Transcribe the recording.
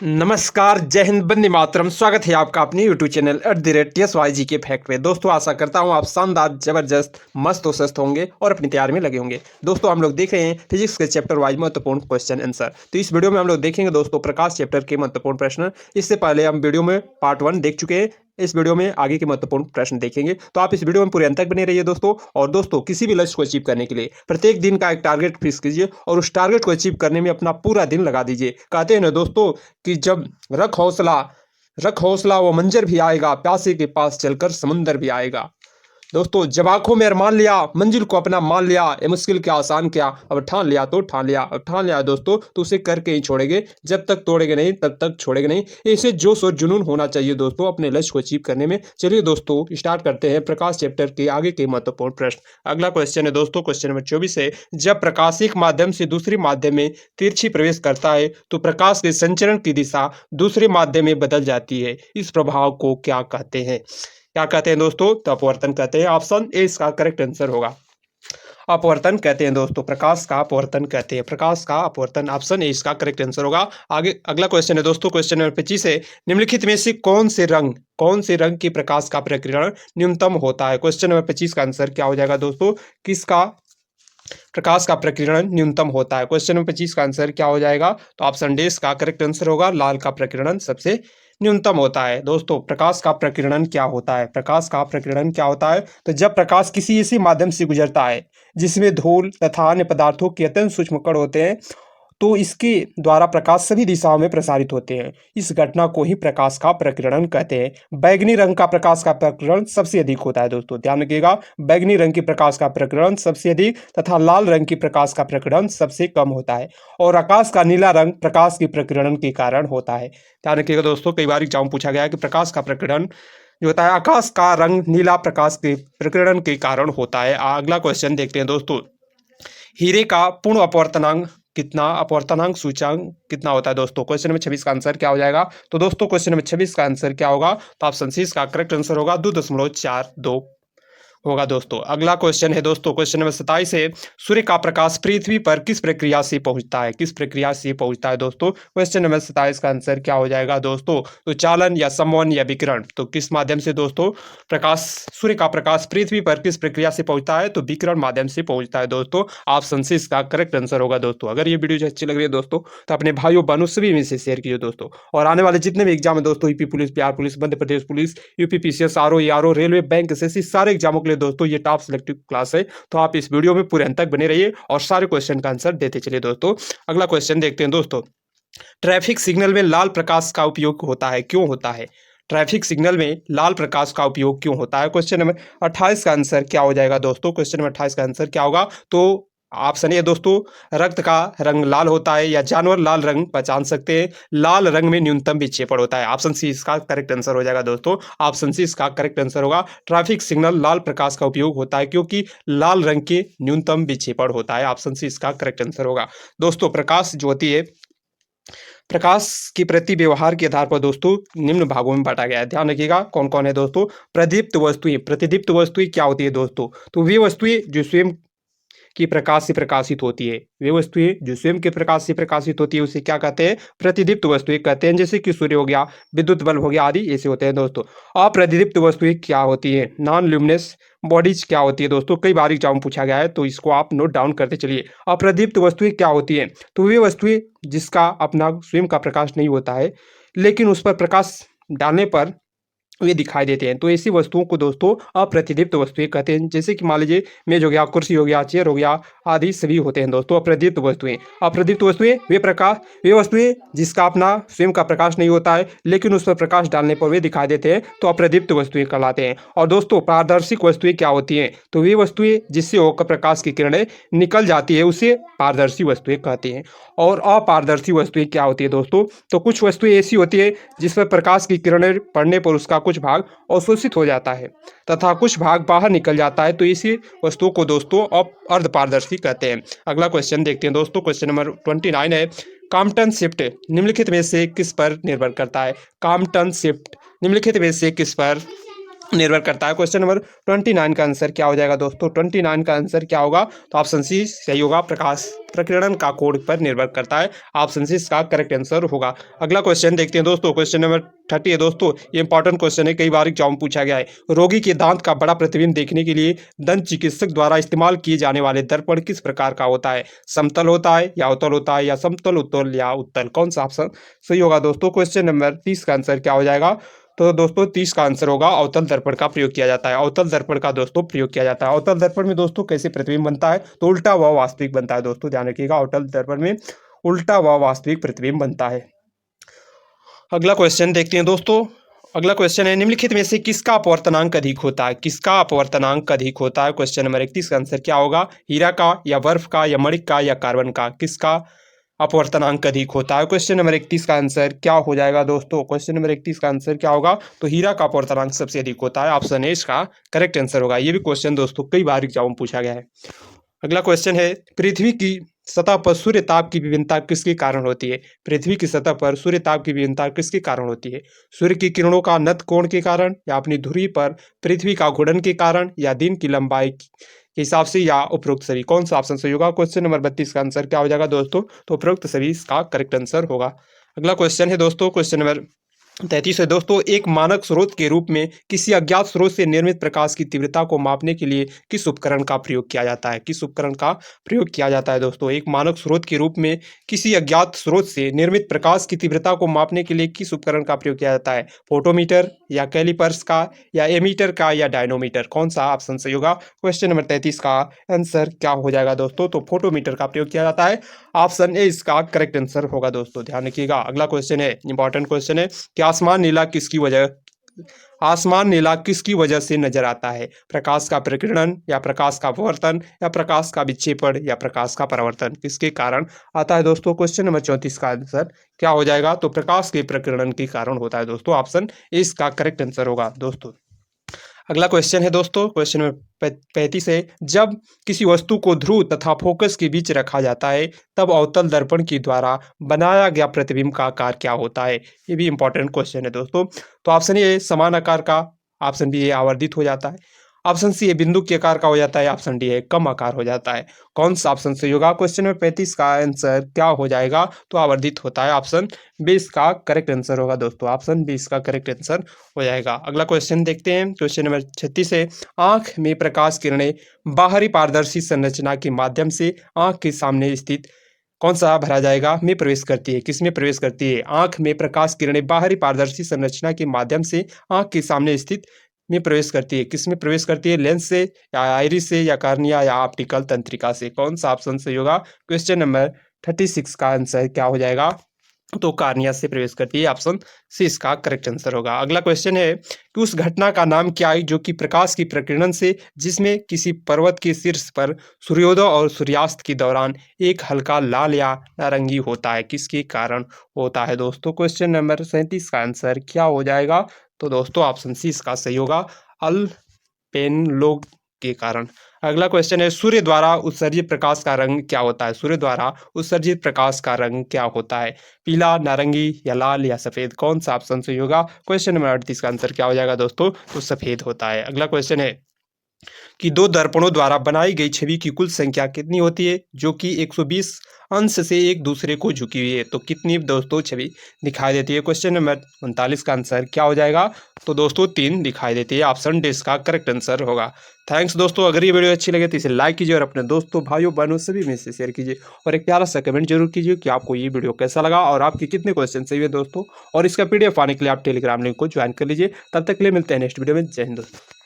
नमस्कार, जय हिंद, वंदे मातरम। स्वागत है आपका अपने यूट्यूब चैनल @TSYG के फैक्ट में। दोस्तों, आशा करता हूं आप शानदार, जबरदस्त, मस्त और स्वस्थ होंगे और अपनी तैयारी में लगे होंगे। दोस्तों, हम लोग देख रहे हैं फिजिक्स के चैप्टर वाइज महत्वपूर्ण क्वेश्चन आंसर। तो इस वीडियो में हम लोग देखेंगे दोस्तों प्रकाश चैप्टर के महत्वपूर्ण प्रश्न। इससे पहले हम वीडियो में पार्ट 1 देख चुके हैं। इस वीडियो में आगे के महत्वपूर्ण प्रश्न देखेंगे, तो आप इस वीडियो में पूरे अंत तक बने रहिए दोस्तों। और दोस्तों, किसी भी लक्ष्य को अचीव करने के लिए प्रत्येक दिन का एक टारगेट फिक्स कीजिए और उस टारगेट को अचीव करने में अपना पूरा दिन लगा दीजिए। कहते हैं ना दोस्तों कि जब रख हौसला वो मंजर भी आएगा, प्यासे के पास चलकर समुंदर भी आएगा। दोस्तों, जब आंखों में अरमान लिया, मंजिल को अपना मान लिया, ये मुश्किल क्या आसान क्या, अब ठान लिया तो ठान लिया, अब ठान लिया दोस्तों तो उसे करके ही छोड़ेंगे। जब तक तोड़ेंगे नहीं तब तक छोड़ेंगे नहीं। ऐसे जोश और जुनून होना चाहिए दोस्तों अपने लक्ष्य को अचीव करने में। चलिए दोस्तों, स्टार्ट करते हैं प्रकाश चैप्टर के आगे के महत्वपूर्ण प्रश्न। अगला क्वेश्चन है दोस्तों, क्वेश्चन नंबर 24 है। जब प्रकाश एक माध्यम से दूसरे माध्यम में तिरछी प्रवेश करता है तो प्रकाश के संचरण की दिशा दूसरे माध्यम में बदल जाती है। इस प्रभाव को क्या कहते हैं? क्या कहते हैं दोस्तों? तो अपवर्तन कहते हैं। ऑप्शन ए इसका करेक्ट आंसर होगा। अपवर्तन कहते हैं दोस्तों, प्रकाश का अपवर्तन कहते हैं। प्रकाश का अपवर्तन, ऑप्शन ए इसका करेक्ट आंसर होगा। आगे अगला क्वेश्चन है दोस्तों, क्वेश्चन नंबर 25 है। निम्नलिखित में से कौन से रंग की प्रकाश का प्रकीर्णन न्यूनतम होता है? क्वेश्चन नंबर 25 का आंसर क्या हो जाएगा दोस्तों? किसका प्रकाश का प्रकीर्णन न्यूनतम होता है? क्वेश्चन नंबर 25 का आंसर क्या हो जाएगा? तो ऑप्शन डी इसका करेक्ट आंसर होगा। लाल का प्रकीर्णन सबसे न्यूनतम होता है। दोस्तों, प्रकाश का प्रकीर्णन क्या होता है? प्रकाश का प्रकीर्णन क्या होता है? तो जब प्रकाश किसी ऐसे माध्यम से गुजरता है जिसमें धूल तथा अन्य पदार्थों के अत्यंत सूक्ष्म कण होते हैं, तो इसके द्वारा प्रकाश सभी दिशाओं में प्रसारित होते हैं। इस घटना को ही प्रकाश का प्रकीर्णन कहते हैं। बैगनी रंग का प्रकाश का प्रकीर्णन सबसे अधिक होता है दोस्तों, ध्यान रखिएगा। बैगनी रंग की प्रकाश का प्रकीर्णन सबसे अधिक तथा लाल रंग की प्रकाश का प्रकीर्णन सबसे कम होता है। और आकाश का नीला रंग प्रकाश के प्रकीर्णन के कारण होता है। ध्यान रखिएगा दोस्तों, कई बार एग्जाम पूछा गया है कि प्रकाश का प्रकीर्णन जो होता है, आकाश का रंग नीला प्रकाश के प्रकीर्णन के कारण होता है। अगला क्वेश्चन देखते हैं दोस्तों। हीरे का पूर्ण अपवर्तनांक सूचांक कितना होता है दोस्तों? क्वेश्चन नंबर 26 का आंसर क्या हो जाएगा? तो दोस्तों, क्वेश्चन नंबर 26 का आंसर क्या होगा? तो ऑप्शन सी इसका करेक्ट आंसर होगा। 2.42 होगा दोस्तों। अगला क्वेश्चन है दोस्तों, क्वेश्चन नंबर 27 है। सूर्य का प्रकाश पृथ्वी पर किस प्रक्रिया से पहुंचता है? किस प्रक्रिया से पहुंचता है दोस्तों? क्वेश्चन नंबर 27 का आंसर क्या हो जाएगा दोस्तों? तो चालन या संवहन या विकिरण। तो किस माध्यम से दोस्तों सूर्य का प्रकाश पृथ्वी पर किस प्रक्रिया से पहुंचता है? तो विकिरण माध्यम से पहुंचता है दोस्तों। ऑप्शन सी इसका करेक्ट आंसर होगा दोस्तों। अगर ये वीडियो अच्छी लग रही है दोस्तों तो अपने भाइयों बहनों सभी में से शेयर कीजिए दोस्तों। और आने वाले जितने भी एग्जाम है दोस्तों, UP police, Bihar police, Madhya Pradesh police, UP PCS, RO, railway, bank, SSC, सारे एग्जामों के लिए दोस्तों ये टॉप सिलेक्टिव क्लास है। तो आप इस वीडियो में पूरे अंत तक बने रहिए और सारे क्वेश्चन का आंसर देते चलिए दोस्तों। अगला क्वेश्चन देखते हैं दोस्तों। ट्रैफिक सिग्नल में लाल प्रकाश का उपयोग होता है, क्यों होता है? ट्रैफिक सिग्नल में लाल प्रकाश का उपयोग क्यों होता है? क्वेश्चन नंबर 28 का आंसर क्या हो जाएगा दोस्तों? क्वेश्चन नंबर 28 का आंसर क्या होगा? तो ऑप्शन ए दोस्तों, रक्त का रंग लाल होता है या जानवर लाल रंग पहचान सकते हैं। लाल रंग में न्यूनतम विक्षेपण होता है। ऑप्शन सी इसका करेक्ट आंसर हो जाएगा दोस्तों। ऑप्शन सी इसका करेक्ट आंसर होगा। ट्रैफिक सिग्नल लाल प्रकाश का उपयोग होता है क्योंकि लाल रंग के न्यूनतम विक्षेपण होता है। ऑप्शन सी इसका करेक्ट आंसर होगा दोस्तों। प्रकाश जो होती है, प्रकाश के प्रति व्यवहार के आधार पर दोस्तों निम्न भागों में बांटा गया है। ध्यान रखिएगा कौन कौन है दोस्तों। प्रदीप्त वस्तुएं, प्रतिदीप्त वस्तुएं क्या होती है दोस्तों? तो वे वस्तुएं जो स्वयं की प्रकाश से प्रकाशित होती है, वे वस्तुएं जो स्वयं के प्रकाश से प्रकाशित होती है उसे क्या कहते हैं? प्रतिदीप्त वस्तुएं कहते हैं। जैसे कि सूर्य हो गया, विद्युत बल्ब हो गया आदि ऐसे होते हैं दोस्तों। अप्रतिदीप्त वस्तुएं क्या होती है? नॉन ल्यूमिनस बॉडीज क्या होती है दोस्तों? कई बार एग्जाम पूछा गया है तो इसको आप नोट डाउन करते चलिए। अप्रदीप्त वस्तुएं क्या होती है? तो वे वस्तुएं जिसका अपना स्वयं का प्रकाश नहीं होता है लेकिन उस पर प्रकाश डालने पर वे दिखाई देते हैं, तो ऐसी वस्तुओं को दोस्तों अप्रतिदीप्त वस्तुएं कहते हैं। जैसे कि मान लीजिए मेज हो गया, कुर्सी हो गया, चेयर हो गया आदि सभी होते हैं दोस्तों अप्रदीप्त वस्तुएं। अप्रदीप्त वस्तुएं वे वस्तुएं जिसका अपना स्वयं का प्रकाश नहीं होता है लेकिन उस पर प्रकाश डालने पर वे दिखाई देते हैं, तो अप्रदीप्त वस्तुएं कहलाते हैं। और दोस्तों पारदर्शिक वस्तुएं क्या होती हैं? तो वे वस्तुएं जिससे होकर प्रकाश की किरणें निकल जाती है उसे पारदर्शी वस्तुएं कहते हैं। और अपारदर्शी वस्तुएं क्या होती है दोस्तों? तो कुछ वस्तुएं ऐसी होती है जिस पर प्रकाश की किरणें पड़ने पर उसका कुछ भाग अवशोषित हो जाता है तथा कुछ भाग बाहर निकल जाता है, तो इसी वस्तुओं को दोस्तों अर्धपारदर्शी कहते हैं। अगला क्वेश्चन देखते हैं दोस्तों, क्वेश्चन नंबर 29 है। कॉम्पटन शिफ्ट निम्नलिखित में से किस पर निर्भर करता है? कॉम्पटन शिफ्ट निम्नलिखित में से किस पर निर्भर करता है। क्वेश्चन नंबर 29 का आंसर क्या हो जाएगा दोस्तों? 29 का आंसर क्या होगा? तो ऑप्शन सी सही होगा, प्रकाश प्रकीर्णन का कोण पर निर्भर करता है। ऑप्शन सी इसका करेक्ट आंसर होगा। अगला क्वेश्चन देखते हैं दोस्तों। क्वेश्चन नंबर 30 है दोस्तों, ये इंपॉर्टेंट क्वेश्चन है, कई बार एग्जाम में पूछा गया है। रोगी के दांत का बड़ा प्रतिबिंब देखने के लिए दंत चिकित्सक द्वारा इस्तेमाल किए जाने वाले दर्पण किस प्रकार का होता है? समतल होता है या अवतल होता है या समतल, उत्तल या उत्तल? कौन सा ऑप्शन सही होगा दोस्तों? क्वेश्चन नंबर 30 का आंसर क्या हो जाएगा? तो दोस्तों 30 का आंसर होगा अवतल दर्पण का प्रयोग किया जाता है। अवतल दर्पण का दोस्तों प्रयोग किया जाता है। अवतल दर्पण में दोस्तों कैसे प्रतिबिंब बनता है? तो उल्टा व वास्तविक बनता है दोस्तों, ध्यान रखिएगा। अवतल दर्पण में उल्टा व वास्तविक प्रतिबिंब बनता है। अगला क्वेश्चन देखते हैं दोस्तों। अगला क्वेश्चन है, निम्नलिखित में से किसका अपवर्तनांक अधिक होता है? किसका अपवर्तनांक अधिक होता है? क्वेश्चन नंबर 31 का आंसर क्या होगा? हीरा का या बर्फ का या मणिक का या कार्बन का? किसका अपवर्तनांक अधिक होता है? क्वेश्चन नंबर 31 का आंसर क्या हो जाएगा दोस्तों? क्वेश्चन नंबर 31 का आंसर क्या होगा? तो हीरा का अपवर्तनांक सबसे अधिक होता है। ऑप्शन ए इसका करेक्ट आंसर होगा। ये भी क्वेश्चन दोस्तों कई बार एग्जाम में पूछा गया है। अगला क्वेश्चन है, पृथ्वी की सतह पर सूर्य ताप की विभिन्नता किसके कारण होती है? पृथ्वी की सतह पर सूर्य ताप की विभिन्नता किसके कारण होती है? सूर्य की किरणों का नत कोण के कारण, या अपनी धुरी पर पृथ्वी का घूर्णन के कारण, या दिन की लंबाई के हिसाब से, या उपरोक्त सभी? कौन सा ऑप्शन सही होगा? क्वेश्चन नंबर 32 का आंसर क्या हो जाएगा दोस्तों? तो उपरोक्त सभी इसका करेक्ट आंसर होगा। अगला क्वेश्चन है दोस्तों, क्वेश्चन नंबर 33 है दोस्तों, एक मानक स्रोत के रूप में किसी अज्ञात स्रोत से निर्मित प्रकाश की तीव्रता को मापने के लिए किस उपकरण का प्रयोग किया जाता है? किस उपकरण का प्रयोग किया जाता है दोस्तों? एक मानक स्रोत के रूप में किसी अज्ञात स्रोत से निर्मित प्रकाश की तीव्रता को मापने के लिए किस उपकरण का प्रयोग किया जाता है? फोटोमीटर या कैलिपर्स का या एमीटर का या डायनोमीटर? कौन सा ऑप्शन सही होगा? क्वेश्चन नंबर 33 का आंसर क्या हो जाएगा दोस्तों? तो फोटोमीटर का प्रयोग किया जाता है। ऑप्शन ए इसका करेक्ट आंसर होगा दोस्तों, ध्यान रखिएगा। अगला क्वेश्चन है, इंपॉर्टेंट क्वेश्चन है कि आसमान नीला किसकी वजह से नजर आता है? प्रकाश का प्रकीर्णन या प्रकाश का अपवर्तन या प्रकाश का विक्षेपण या प्रकाश का परावर्तन? किसके कारण आता है दोस्तों? क्वेश्चन नंबर 34 का आंसर क्या हो जाएगा? तो प्रकाश के प्रकीर्णन के कारण होता है दोस्तों। ऑप्शन ए इसका करेक्ट आंसर होगा दोस्तों। अगला क्वेश्चन है दोस्तों, क्वेश्चन नंबर 35 है, जब किसी वस्तु को ध्रुव तथा फोकस के बीच रखा जाता है तब अवतल दर्पण के द्वारा बनाया गया प्रतिबिंब का आकार क्या होता है? ये भी इंपॉर्टेंट क्वेश्चन है दोस्तों। तो ऑप्शन ए समान आकार का, ऑप्शन बी ए आवर्धित हो जाता है, ऑप्शन सी ए बिंदु के आकार का हो जाता है, ऑप्शन डी है कम आकार हो जाता है। कौन सा ऑप्शन सही होगा? क्वेश्चन नंबर 35 का आंसर क्या हो जाएगा? तो आवर्धित होता है। ऑप्शन 20 का करेक्ट आंसर होगा दोस्तों। ऑप्शन 20 का करेक्ट आंसर हो जाएगा। अगला क्वेश्चन देखते हैं। क्वेश्चन नंबर 36 है, आंख में प्रकाश किरणें बाहरी पारदर्शी संरचना के माध्यम से आंख के सामने स्थित कौन सा भरा जाएगा में प्रवेश करती है? किसमें प्रवेश करती है? आंख में प्रकाश किरणें बाहरी पारदर्शी संरचना के माध्यम से आंख के सामने स्थित में प्रवेश करती है। किस में प्रवेश करती है? लेंस से या आइरिस से या कार्निया या ऑप्टिकल तंत्रिका से? कौन सा ऑप्शन सही होगा? क्वेश्चन नंबर 36 का आंसर क्या हो जाएगा? तो कार्निया से प्रवेश करती है। ऑप्शन सी इसका करेक्ट आंसर होगा। अगला क्वेश्चन है कि उस घटना का नाम क्या है जो कि प्रकाश की प्रकीर्णन से जिसमें किसी पर्वत के शीर्ष पर सूर्योदय और सूर्यास्त के दौरान एक हल्का लाल या नारंगी होता है? किसके कारण होता है दोस्तों? क्वेश्चन नंबर 37 का आंसर क्या हो जाएगा? तो दोस्तों ऑप्शन सी इसका सही होगा, अल्पेनलोग के कारण। अगला क्वेश्चन है, सूर्य द्वारा उत्सर्जित प्रकाश का रंग क्या होता है? सूर्य द्वारा उत्सर्जित प्रकाश का रंग क्या होता है? पीला, नारंगी या लाल या सफेद? कौन सा ऑप्शन सही होगा? क्वेश्चन नंबर 38 का आंसर क्या हो जाएगा दोस्तों? तो सफेद होता है। अगला क्वेश्चन है कि दो दर्पणों द्वारा बनाई गई छवि की कुल संख्या कितनी होती है जो कि 120 अंश से एक दूसरे को झुकी हुई है? तो कितनी दोस्तों छवि दिखाई देती है? क्वेश्चन नंबर 39 का आंसर क्या हो जाएगा? तो दोस्तों 3 दिखाई देती है। ऑप्शन डी इसका करेक्ट आंसर होगा। थैंक्स दोस्तों। अगर ये वीडियो अच्छी लगे तो इसे लाइक कीजिए और अपने दोस्तों, भाइयों, बहनों सभी में से शेयर कीजिए और एक प्यारा सा कमेंट जरूर कीजिए कि आपको ये वीडियो कैसा लगा और आपके कितने क्वेश्चन सही हुए दोस्तों। और इसका PDF पाने के लिए आप टेलीग्राम लिंक को ज्वाइन कर लीजिए। तब तक के लिए मिलते हैं नेक्स्ट वीडियो में। जय हिंद दोस्तों।